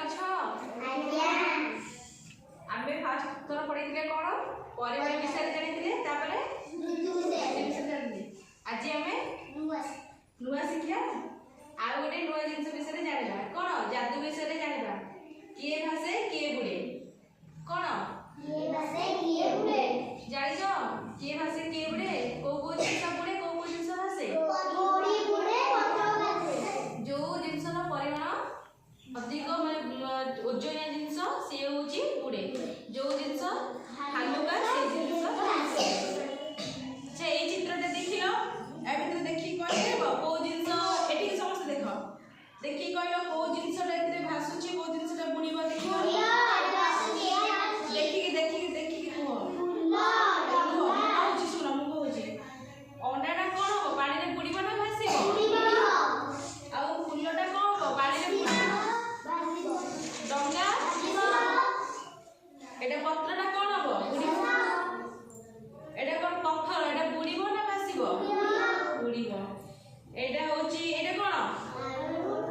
अछ आज्ञा आमे फास्ट थोर पढिथिले कोन परिवेश विषय जानिथिले तापरे ऋतु विषय जानिथिले आज आमे नुवा शिक्षा आ गोटे नुवा जिंस विषय जानिबा कोन जादू विषय जानिबा किए भाषे किए बुडे कोन किए भाषे किए बुडे जानिछो किए भाषे किए बुडे को जिंस बुडे को जिंस भाषे कोडी बुडे कतो भाषे जो जिंसर परिमाण अधिक माने ओजनिया जिंस से होची बुडे जो जिंस हालुका से जिंस भाषे अच्छा ए चित्रटा देखिलो ए भितर देखि कहबो को जिंस एठी समस्त देखो देखि कहलो को जिंसटा एते भासुची को जिंसटा बुडीबो देखिलो देखि कुहो होची सुनो मु होची अंडाटा कोन हो पानी रे बुडीबो ना भासिबो आ फुल्लटा कोन हो पानी रे बुडीबो डंगा एटा पत्रटा कोन हो बुडीबो एटा कोन पत्थर एटा बुडीबो ना भासिबो बुडीबो एटा होची एटा कोन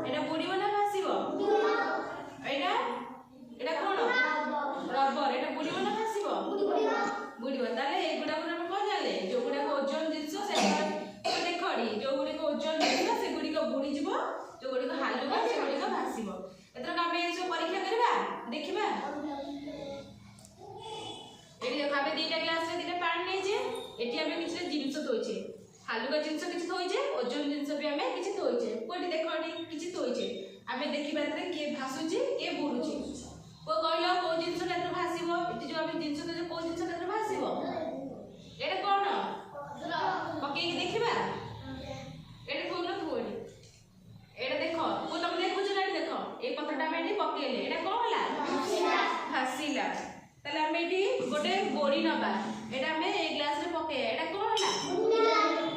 एटा बुडीबो ना भासिबो एटा एटा कोन रबर एटा बुडीबो ना भासिबो बुडीबो ताले ए गुडा गुडा हम कोन जाले जो गुडा को ओजन जिंस से देखड़ी जो गुडी को ओजन जिंस से गुडी को बुडी जिवो जो गुडी को हालुका से गुडी को भासिबो एतर कामे ए सब परीक्षा करबा देखिबा एटी देखो आबे दीटा ग्लास रे दीटा पानी नै जे एटी आबे किछ जिंस थोइछे हालुका जिंस किछ थोइछे ओजन जिंस भी आमे किछ थोइछे कोटी देखड़ी किछ थोइछे आबे देखिबा तरे के भासुची के बुडुची को कहलो को जिंस रे भासिबो एटी जो आबे जिंस जो को जिंस रे भासिबो एटा कोन पके देखिबा एटा कोन थोड़ी एटा देखो को तुम देखुछ ना देखो ए पत्रटा में एटी पकेले एटा कोन होला भासिला तले हम एटी गोटे बोडी नबा एटा में ए ग्लास रे पके एटा कोन होला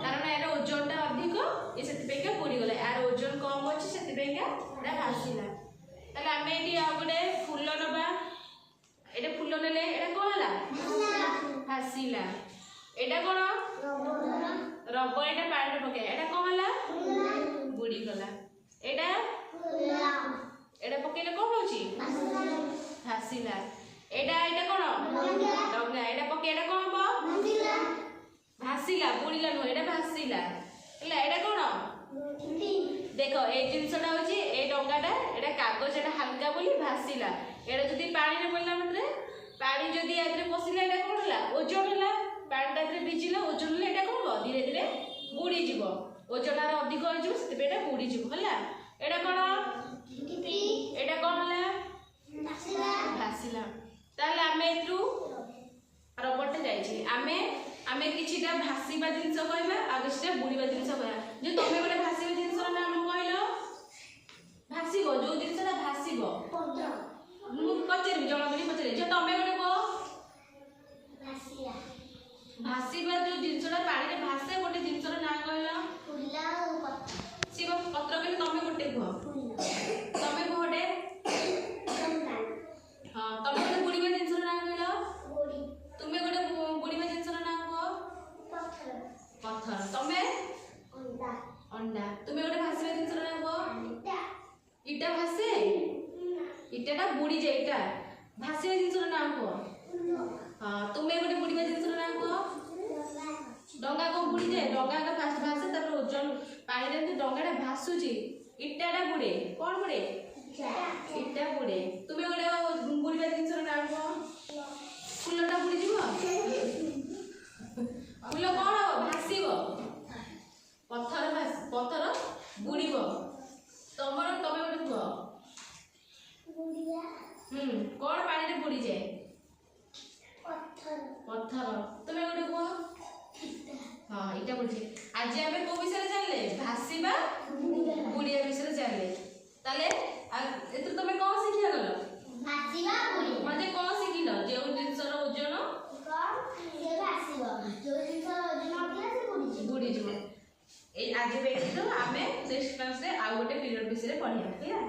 कारण एटा ओजनटा अधिक ए सेति पेका बोडी गले यार ओजन कम अछि सेति पेका एटा भासिला तले हम एटी आ गोटे फूल नबा एटा फूल नेले एटा कोन होला भासिला एटा कोन रबर एटा पानी रे पके एटा कोन होला बुडी गला एटा पकेले कोन होची भासिला एटा कोन डंगा एटा पके एटा कोन हो भासिला बुडीला नो एटा भासिला एला एटा कोन देखो ए जिंसटा होची ए डंगाटा एटा कागज एटा हल्का बोली भासिला एटा जदी पानी रे पड़ला मात्रे पानी जदी आदरे पसिला एटा कोन होला ओजन होला पानीटा आदरे भिजिला ओजन होला एटा कोन हो धीरे धीरे बुडी जिवो ओजनटा अधिक हो जिवो सेते बेटा बुडी जिवो होला एटा कोन एटा कोन होला भासिला ताले आमे एतु रबरटे जाईछि आमे किछिटा भासीबा जिंस कहबा आ किछिटा बुडीबा जिंस कहबा जे तमे गोटे भासीबा जिंसर नाम कहलो भासीबो जो जिंसटा भासीबो मु पचेरि जणबनी पचेरि जे तमे गोटे को भासीबा जो जिंसटा पानी रे भासे गोटे जिंसर नाम कहलो फुल्ला ओ पत्र सिबो पत्र कहले तमे गोटे को तमे गोटे हां तमे गोटे बुडीबा जिंसर नाम कहलो बुडी तुमे गोटे बुडीबा जिंसर नाम को पत्थर तमे अंडा तुमे गोटे भासीबा जिंसर नाम को इटा भासे इटाटा बुडी जे इटा भासीबा जिंसर नाम को हां तुमे गोटे बुडीबा जिंसर नाम को डंगा को बुडी जे डंगा का फास्ट भासे तापर ओजन पानी रे डंगाटा भासुची इटाटा बुडे कोन बुडे इटा बुडे तुमे गोटे बुडीबा जिंसर नाम को फुलटा बुडी जिवो फुल कोन हो भासीबो पत्थर बुडीबो तमरो तमे गोटे कुह बुडिया कोन पानी रे बुडी जाय पत्थर तमे गोटे कुह हां इटा बुडी आज आमे को विषय जानले भासीबा बुडिया विषय जानले ताले एतु तमे कोन सिखिया गलो भासीबा बुडी माने कोन सिखिलो जे जिंसर ओजन कोन जे भासीबो जो जिंसर ओजन अधिक से बुडी जिवो ए आज बेटो आमे नेक्स्ट क्लास रे आ गोटे पीरियड विषय पढिया ठीक है।